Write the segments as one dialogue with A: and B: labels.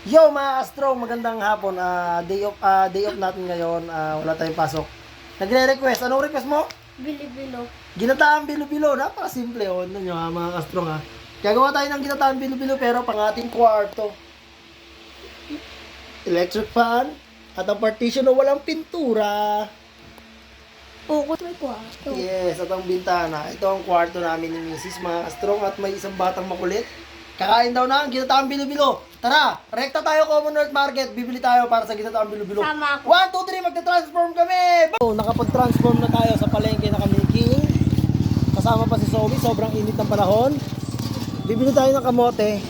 A: Yo mga Astro, magandang hapon. Day off natin ngayon. Wala tayong pasok. Nagre-request. Anong request mo?
B: Bilo-bilo.
A: Ginataang bilo-bilo. Napaka-simple oh. Ano nyo ha, mga Astro ha. Gagawa tayo ng ginataang bilo-bilo pero pang ating kwarto. Electric fan. At ang partition na walang pintura.
B: Focus may kwarto.
A: Yes, at ang bintana. Ito ang kwarto namin ni Mrs. mga Astro. At may isang batang makulit. Kakain daw na ang ginataang bilo-bilo. Tara, rekta tayo Commonwealth Market. Bibili tayo para sa ginataang bilo-bilo.
B: Sama ako.
A: 1, 2, 3, magta-transform kami! So, nakapag-transform na tayo sa palengke na kami King. Kasama pa si Zoe, sobrang init ng panahon. Bibili tayo ng kamote.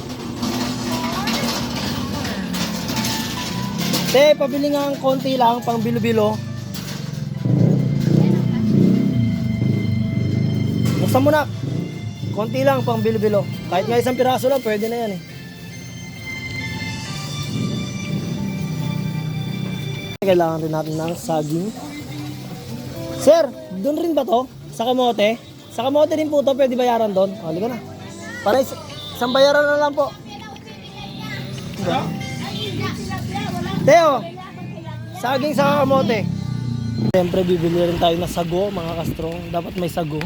A: Te, pabili nga ang konti lang pang bilo-bilo. Buksan mo na. Konti lang pang bilo-bilo. Kahit nga isang piraso lang, pwede na yan eh. Kailangan rin natin ng saging. Sir, doon rin ba to? Sa kamote? Sa kamote rin po to, pwede bayaran doon. O, liga na. Para isang bayaran na lang po. Teo, saging sa kamote. Siyempre, bibili rin tayo ng sago, mga kastrong. Dapat may sago.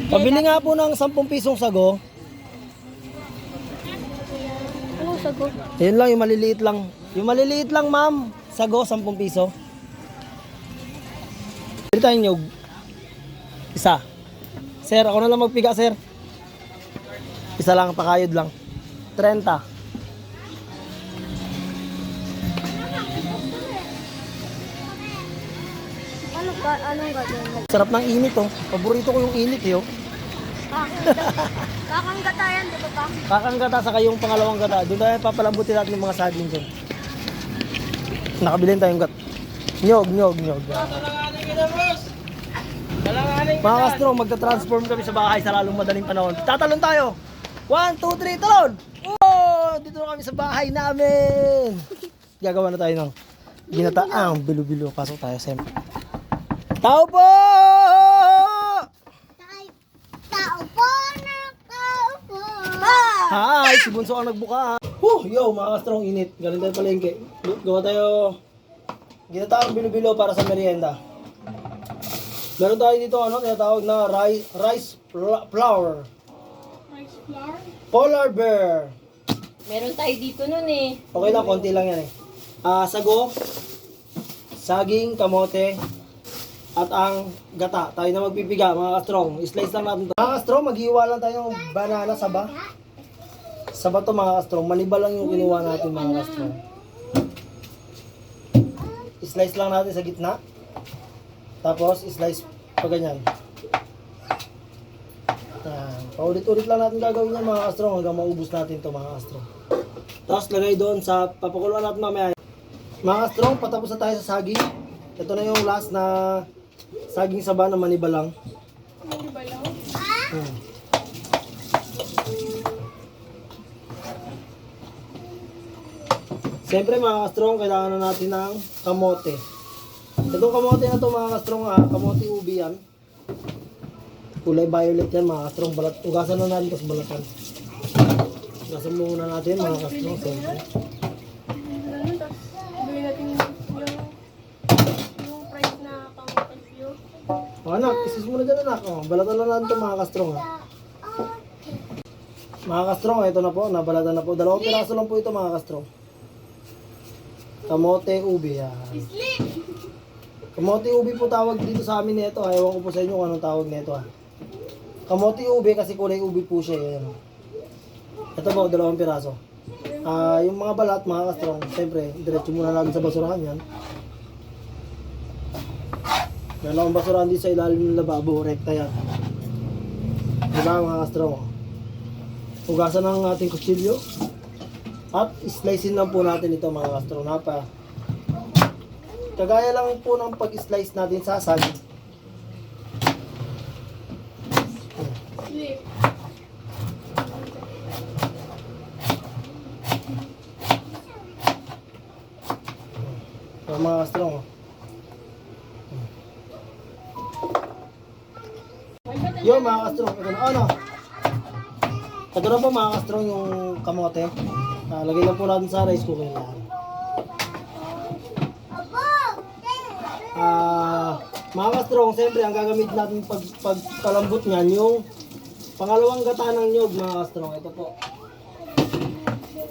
A: Pabili nga po ng 10 pisong sago.
B: Anong sagot?
A: Ayun lang, yung maliliit lang. Yung maliliit lang, ma'am. Sago, 10 piso. Pili tayong nyug. Isa. Sir, ako na lang magpiga, sir. Isa lang, pakayod lang. 30.
B: Anong gagawin?
A: Sarap ng init, oh. Paborito ko yung init, eh, oh.
B: Kakanggata yan, di ba pa?
A: Kakanggata sa kayong pangalawang gata. Doon tayo papalambutin natin yung mga saging dyan. Nakabilin tayong gat. Nyog. Mga kastro, magta-transform kami sa bahay sa lalong madaling panahon. Tatalon tayo. 1, 2, 3, talon! Oh! Dito na kami sa bahay namin. Gagawa na tayo ng ginataang bilo-bilo. Pasok tayo, Sem. Tao po!
B: Tao po na tao po.
A: Hi! Si Bunso ang nagbuka. Yo, mga kastrong init. Galing tayo palengke. Gawa tayo ginataang bilo-bilo para sa merienda. Meron tayo dito tinatawag na rice flour.
B: Rice flour?
A: Polar bear.
B: Meron tayo dito nun eh.
A: Okay lang, konti lang yan eh. Sago, saging, kamote, at ang gata. Tayo na magpipiga, mga kastrong. Slice lang natin to. Mga kastrong, maghiwa lang tayo ng banana saba. Saba to mga kastrong. Maniba lang yung kinuha natin mga kastrong. Slice lang natin sa gitna. Tapos, slice pa ganyan. Paulit-ulit lang natin gagawin yan mga kastrong hanggang maubos natin to mga kastrong. Tapos, lagay doon sa papakuluan natin mamaya. Mga kastrong, patapos na tayo sa saging. Ito na yung last na saging saba na maniba lang.
B: Maniba lang?
A: Siyempre mga kastrong, kailangan na natin ng kamote. Itong kamote na to mga kastrong, kamote ubi yan. Kulay violet yan mga kastrong. Ugasan na natin tapos balatan. Ugasan muna natin mga kastrong. Siyempre.
B: Ganun, tapos gawin natin yung price na pang-review.
A: Anak, isis muna dyan anak. Balatan na natin ito mga kastrong. Mga kastrong, ito na po. Nabalatan na po. 2 piraso lang po ito mga kastrong. Kamote ubi yan. Kamote ubi po tawag dito sa amin nito. Ewan ko po sa inyo kung anong tawag nito. Kamote ubi kasi kulay ubi po siya. Yan. Ito po, 2 piraso. Yung mga balat, mga kastrong, siyempre, diretso muna natin sa basurahan yan. Meron akong basurahan dito sa ilalim ng lababo, rekta yan. Diba mga kastrong? Hugasan ng ating kutsilyo. At slicein lang po natin ito mga kastrong. Kagaya lang po ng pag-slice natin sa saging. Mga kastrong. Yo mga kastrong, ito na. Ito na po mga kastrong yung kamote. Lagay lang po natin sa rice cooker yan. Mga ka-strong, siyempre ang gagamit natin pagpalambot niyan, yung pangalawang gata ng nyog mga ka-strong. Ito po.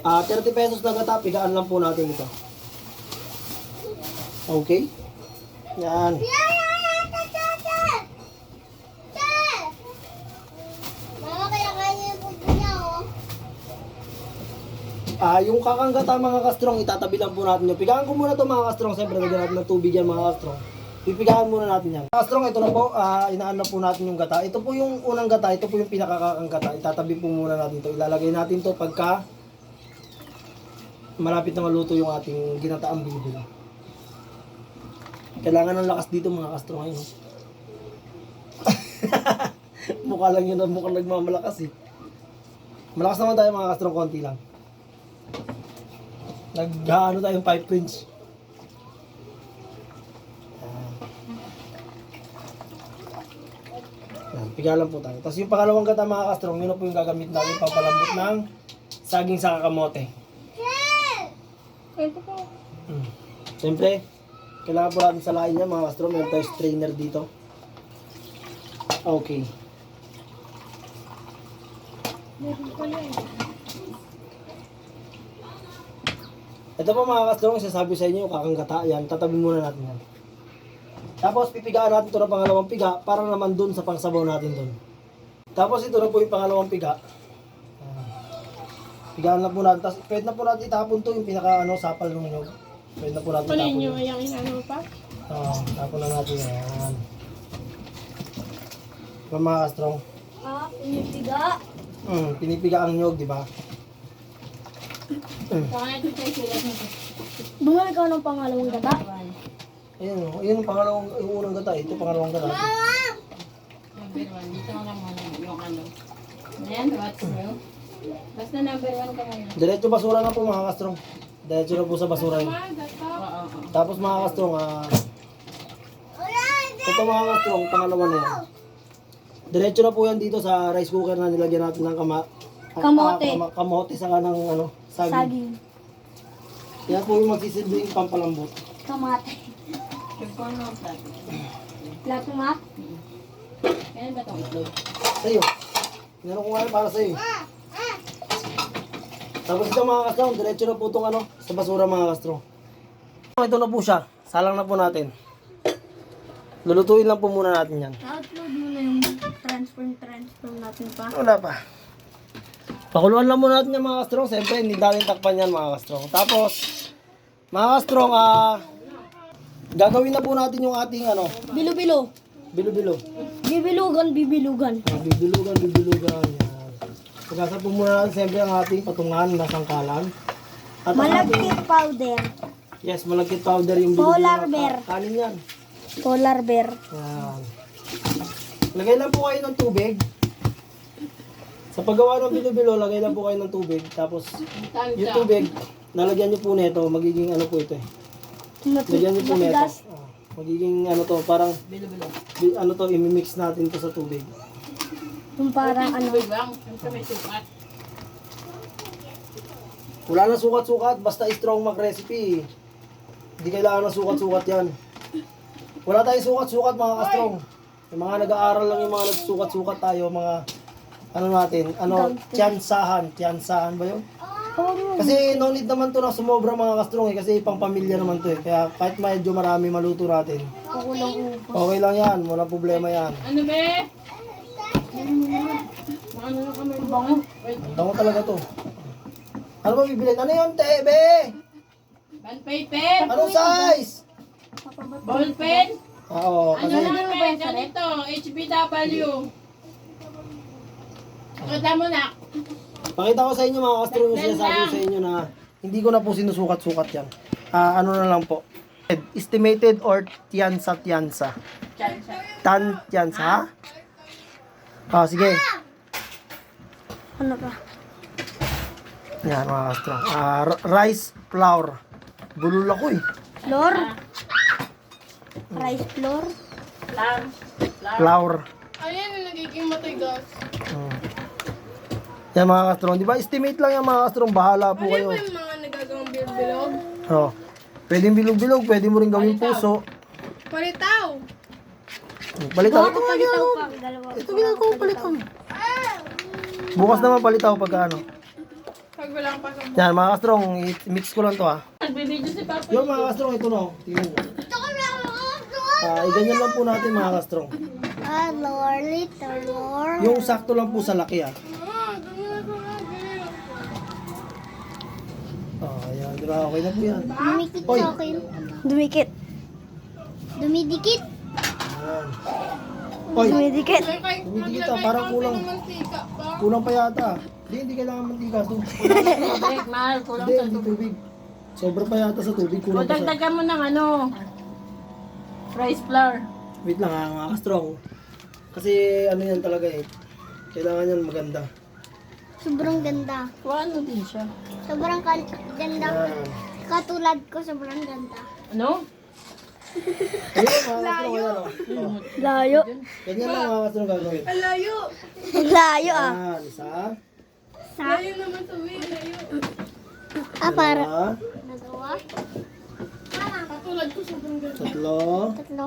A: 30 pesos na gata, pigaan lang po natin ito. Okay? Yan.
B: Mama, kaya kanya yung puto niya, oh.
A: Yung kakanggata mga ka-strong, itatabi lang po natin yun. Pigaan ko muna ito mga ka-strong. Siyempre, lagyan natin ng tubig yan mga ka-strong. Pipigaan muna natin yan. Ka-strong, ito na po. Inaan na po natin yung gata. Ito po yung unang gata. Ito po yung pinakakakanggata. Itatabi po muna natin ito. Ilalagay natin ito pagka malapit na maluto yung ating ginataang bibili. Kailangan ng lakas dito mga ka-strong ngayon. Oh. Mukha lang yun, mukhang nagmamalakas eh. Malakas naman tayo mga ka-strong, konti lang. Nag-ano tayong 5 pinch. Pigalan po tayo. Tapos yung pangalawang gata mga ka-strong, yun na po yung gagamit natin pampalambot ng saging sa kakamote.
B: Ito po.
A: Siyempre, kailangan po natin salain niya mga ka-strong. Meron tayong strainer dito. Okay. Ito po mga ka-strong, sasabi sa inyo, kakanggata yan. Tatabi muna natin yan. Tapos pipigaan natin ito ng pangalawang piga para naman dun sa pangsabaw natin dun. Tapos ito na po yung pangalawang piga. Pigaan na po natin. Tapos pwede na po natin itapon to yung pinaka sapal ng nyog. Pwede na po natin itapon.
C: Kunin nyo yung inano pa?
A: Tapon na natin yan. Mga ka-strong.
B: Pinipiga.
A: Pinipiga ang nyog, di ba?
C: Kaya ito tayo sila nito.
B: Bumalik ikaw ng pangalawang gata.
A: Ayun, yun yung pangalawang, yung unang gata. Ito pangalawang gata.
C: Number 1. Dito ko lang muna yung ano. Ayan, what's new? Basta number 1 ka ngayon.
A: Diretso basura na po mga ka-strong. Diretso na po sa basura yun.
C: Oo.
A: Tapos mga ka-strong, ito mga ka-strong, pangalawa na yan. Diretso na po yan dito sa rice cooker na nilagyan natin ng
B: Kamote.
A: kamote saka ng saging.
B: Saging.
A: Yan po yung magsisilbing pampalambot.
B: Kamate.
C: Yung corn ng plato.
B: Plato mat.
C: Kaya ba itong itlog?
A: Sa'yo. Meron ko nga yan para sa'yo. Tapos ito mga ka-strong, diretso na po itong sa basura mga ka-strong. Ito na po siya. Salang na po natin. Lulutuin lang po muna natin yan.
B: Na-upload mo na yung transform natin pa.
A: Wala pa. Pakuluan lang muna natin yung mga ka-strong. Siyempre, hindi natin takpan yan mga ka-strong. Tapos, mga ka-strong, gagawin na po natin yung ating
B: Bilo-bilo.
A: bilo-bilo.
B: Bibilugan.
A: Bibilugan. Yan. Pagkasal po muna natin siyempre ang ating patungan na sangkalan. At ang
B: Malagkit powder.
A: yes, malagkit powder yung bilo-bilo.
B: Polar bear.
A: Kanin yan.
B: Polar bear.
A: Yan. Lagay lang po kayo ng tubig. Sa paggawa ng bilo-bilo, lagay lang po kayo ng tubig. Tapos, yung tubig, nalagyan nyo po nito, magiging po ito eh. Lagyan nyo po nito.
B: Matigas.
A: Magiging to, parang,
C: Bilo-bilo.
A: imimix natin to sa tubig.
B: Yung parang
C: Tubig lang. Yung may sukat.
A: Wala na sukat-sukat, basta strong mag recipe. Hindi kailangan ng sukat-sukat yan. Wala tayong sukat-sukat mga ka-strong. Yung mga nag-aaral lang yung mga nagsukat-sukat tayo, mga tiyansahan ba yun? Kasi no need naman to na sumobra mga ka-strong kasi pang pamilya naman to eh. Kaya kahit medyo marami maluto natin. Okay lang yan, wala problema yan.
C: Ano be? Ano na kami bango? Wait.
A: Ang tango talaga to. Ano ba bibilin? Ano yun, tebe?
C: Band paper?
A: Anong size?
C: Ball pen?
A: Oo,
C: Ano
A: kasi
C: na pen? Ganito. HBW. Pakita mo na.
A: pakita ko sa inyo mga ka-strong yung sinasabi ko sa inyo na hindi ko na po sinusukat-sukat yan. Ano na lang po. Estimated or tiyansa.
C: Tiyansa.
A: Tiyansa, ha? Sige.
B: Ano pa?
A: Yan mga ka-strong. Rice flour. Bulol ako eh.
B: Flour? Rice flour?
A: Flour.
C: Ayan yung nagiging matigas.
A: Yan mga kastrong. Di ba? Estimate lang yan mga kastrong. Bahala po kayo.
B: Yung mga nagagawang bilog-bilog.
A: Oh. Pwedeng bilog-bilog. Pwede mo rin gawing puso.
B: Palitaw.
A: Palitaw. Ito
B: Palitaw pa. Dalawa.
A: Ito ginagawa palitaw. Bukas naman palitaw pagka ano.
B: Pag walang pasok.
A: Yan mga kastrong. I-mix ko lang to ha.
C: Nagbibideo si Papa.
A: Yung mga kastrong ito no. Tingnan nyo.
B: Ito ko lang
A: Iganyan lang po natin mga kastrong.
B: Lord, little Lord.
A: Yung sakto lang po sa laki ha. Ayan. Di ba? Okay na po yan.
B: Dumikit
A: Oy.
B: sa akin. Dumikit. Dumidikit.
A: Ayan. Oy.
B: Dumidikit.
A: Dumidikit ha. Parang kulang. Kulang pa yata. Hindi kailangan mantika.
C: Direk, mahal. Kulang sa
A: Hindi tubig. Sobra pa yata sa tubig.
C: O,
A: Kulang pa sa...
C: dagdagan mo ng ano. Rice flour.
A: Wait lang ha, mga strong. Kasi ano yan talaga eh. Kailangan yan maganda.
B: Sobrang ganda.
C: Kuha ano din siya.
B: Sobrang ganda.
A: Ayan.
B: Katulad ko, sobrang ganda.
C: Ano?
A: Ayun mga strong. Ayan o. Oh.
B: Layo.
A: Ganyan lang mga strong gagawin.
B: Layo. Layo ah.
A: Ayan. Isa.
B: Layo naman to, layo. Para.
A: Dalawa.
B: Nagawa. Katulad ko, sobrang ganda.
A: Tatlo.
B: Tatlo.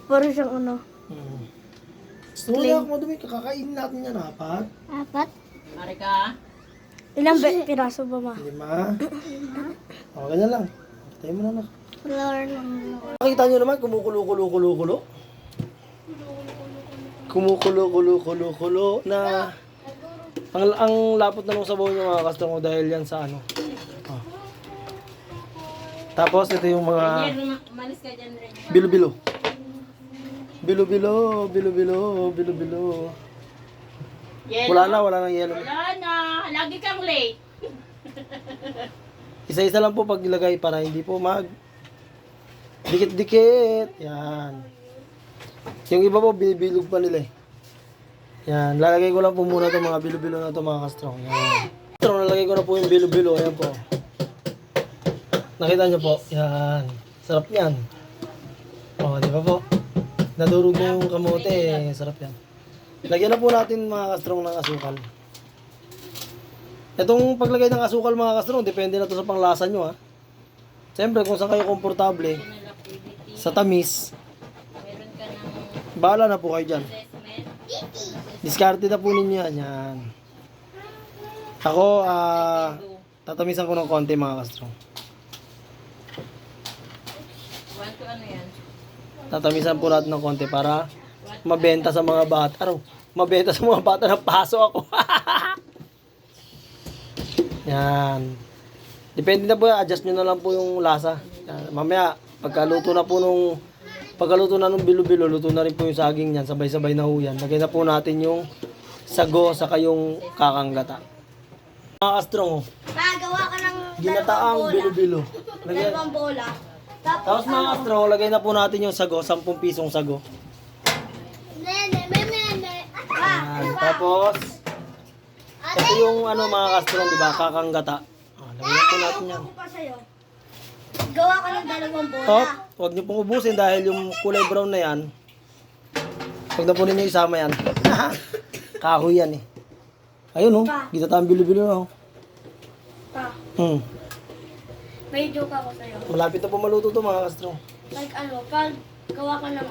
B: Para siyang ano.
A: Gusto mo na ako madumi. Kakakainin natin yan. Apat.
B: Apat.
C: Marika.
B: Ilang piraso ba ma?
A: 5. O, ganyan lang. Tayo mo na.
B: Floor lang.
A: Nakikita nyo naman, kumukulo. Kumukulo na ang lapot na ng sabaw nyo mga kastrong dahil yan sa ano. Oh. Tapos ito yung mga
C: Malis ka dyan rin.
A: bilo-bilo. Bilo-bilo.
C: Yellow.
A: Wala nang yelo.
C: Wala na. Lagi kang late.
A: Isa-isa lang po paglagay para hindi po mag dikit-dikit. Yan. Yung iba po bibilog pa nila eh. Yan, lalagay ko lang po muna itong mga bilo-bilo na ito mga kastrong. Yan. Kastrong, lalagay ko na po yung bilo-bilo. Ayan po. Nakita nyo po. Yan. Sarap yan. O, di ba po? Nadurog na yung kamote eh. Sarap yan. Lagyan na po natin mga kastrong ng asukal. Itong paglagay ng asukal mga kastrong, depende na to sa panglasa nyo ha. Siyempre kung saan kayo komportable, sa tamis,
C: Meron ka ng
A: bahala na po kayo dyan.
C: assessment.
A: Diskarte na po ninyo yan. Yan. Ako, tatamisan ko ng konti mga kastrong.
C: Want to ano yan?
A: Tatamisan po natin ng konti para mabenta sa mga bata. Mabenta sa mga bata na paso ako. Yan. Depende na po yan. Adjust nyo na lang po yung lasa. Yan. Mamaya, pagkaluto na nung bilo-bilo, luto na rin po yung saging niyan. Sabay-sabay na ho yan. Lagyan na po natin yung sago saka yung kakanggata. Mga kastrong,
B: Magawa ka ng
A: ginataang bilo-bilo. Lagyan.
B: dalawang bola.
A: Tapos mga kastrong, lagay na po natin yung sago, 10 pisong sago.
B: Nene.
A: Yan. Tapos, ito yung ano mga kastrong, di ba? Kakanggata. Lagyan po natin yan.
B: Pa sa'yo. Gawa ka ng dalawang bola.
A: Top, huwag niyo pong ubusin dahil yung kulay brown na yan, huwag na po ninyo isama yan. Kahoy yan eh. Ayun oh, ginataang bilo-bilo na oh.
B: Pa, may joke ako sa'yo.
A: Malapit na po maluto to mga kastrong.
B: Like pag gawa ka ng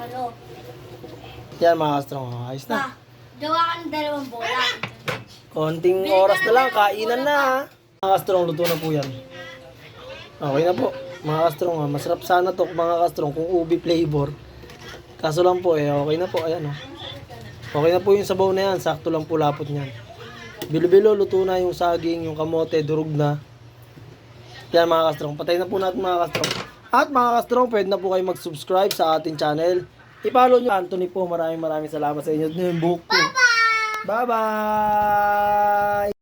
A: Yan mga kastrong, ayos na.
B: gawa ka ng dalawang bola.
A: Konting oras na lang, kainan na ha. Mga kastrong, luto na po yan. Okay na po. Mga kastrong, masarap sana to mga kastrong kung ubi flavor. Kaso lang po okay na po. Ayan oh. Okay na po yung sabaw na yan. Sakto lang po lapot niyan. Bilo-bilo, luto na yung saging, yung kamote, durog na. Yan mga kastrong, patay na po natin mga kastrong. At mga kastrong, pwede na po kayo mag-subscribe sa ating channel. I-follow nyo Anthony po. Maraming salamat sa inyo. Ito yung buhok ko. Bye-bye!